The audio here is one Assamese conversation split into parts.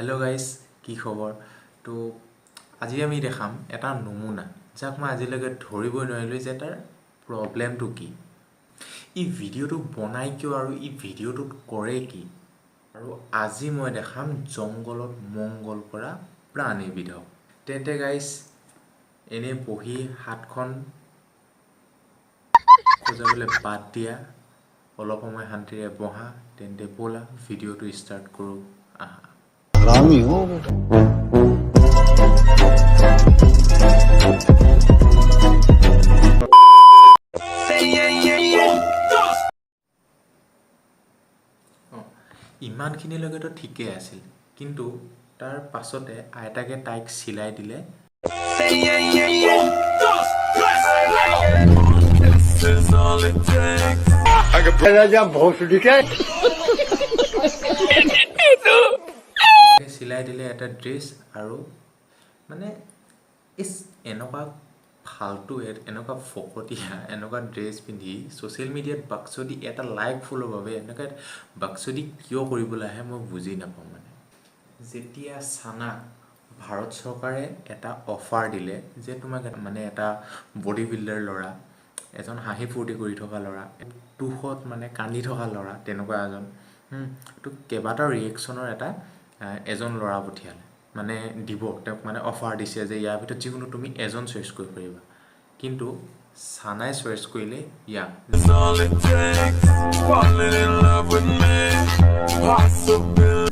हेलो गाइस কি খবৰ তো আজি আমি দেখাম এটা নমুনা যাক মই আজিলৈকে ধৰিবই নোৱাৰিলো যে তাৰ প্ৰবলেমটো কি ই ভিডিওটো বনাই কিয় আৰু ই ভিডিওটোত কৰে কি আৰু আজি মই দেখাম জংগলত মংগল কৰা প্ৰাণীবিধক তেন্তে গাইস এনে বহি হাতখন খোজাবলৈ বাদ দিয়া অলপ সময় শান্তিৰে বহা তেন্তে বলা ভিডিওটো ষ্টাৰ্ট কৰো আহা हरामी हो ইমানখিনিলৈকে তো ঠিকই আছিল কিন্তু তাৰ পাছতে আইতাকে তাইক চিলাই দিলে চিলাই দিলে এটা ড্ৰেছ আৰু মানে ইস এনেকুৱা ফালতু এনেকুৱা ফকটিয়া এনেকুৱা ড্ৰেছ পিন্ধি সোশ্যাল মিডিয়াত বাক্সদি এটা লাইক ফলো বাবে এনেকুৱা বাক্সদি কিয় কৰিবলৈ আহে মই বুজি নাপাওঁ মানে যেতিয়া সানা ভাৰত চৰকাৰে এটা অফাৰ দিলে যে তোমাক মানে এটা বডি বিল্ডাৰ ল'ৰা এজন হাঁহি ফূৰ্তি কৰি থকা ল'ৰা দুখত মানে কান্দি থকা ল'ৰা তেনেকুৱা এজন তো কেইবাটাও ৰিয়েকশ্যনৰ এটা এজন ল'ৰা পঠিয়ালে মানে দিব তেওঁক মানে অফাৰ দিছে যে ইয়াৰ ভিতৰত যিকোনো তুমি এজন চইচ কৰিব পাৰিবা কিন্তু সানাই চইচ কৰিলে ইয়াক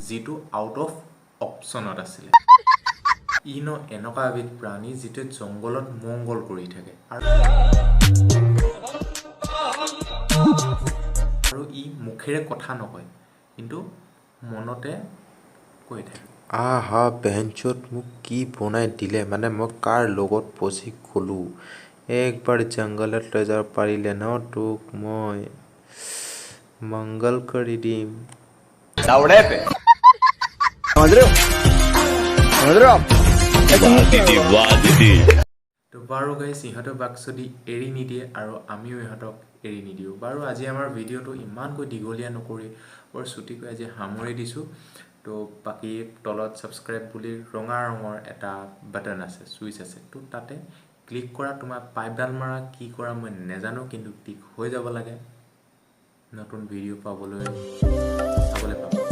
যিটো আউট অফ অপশ্যনত আছিলে ইনো এনেকুৱা এবিধ প্ৰাণী যিটো জংগলত মংগল কৰি থাকে আৰু ই মুখেৰে কথা নকয় কিন্তু মনতে কৈ থাকে আহা বেঞ্চত মোক কি বনাই দিলে মানে মই কাৰ লগত পচি গ'লো একবাৰ জংগলত লৈ যাব পাৰিলে ন তোক মই মংগল কৰি দিম दावड़े पे समझ रहे हो তো বাৰু গাইছ ইহঁতে বাক্সদি এৰি নিদিয়ে আৰু আমিও ইহঁতক এৰি নিদিওঁ বাৰু আজি আমাৰ ভিডিঅ'টো ইমানকৈ দীঘলীয়া নকৰি বৰ চুটিকৈ আজি সামৰি দিছোঁ তো বাকী তলত ছাবস্ক্ৰাইব বুলি ৰঙা ৰঙৰ এটা বাটন আছে চুইচ আছে তো তাতে ক্লিক কৰা তোমাৰ পাইপডাল মাৰা কি কৰা মই নেজানো কিন্তু ক্লিক হৈ যাব লাগে নতুন ভিডিঅ' পাবলৈ চাবলৈ পাব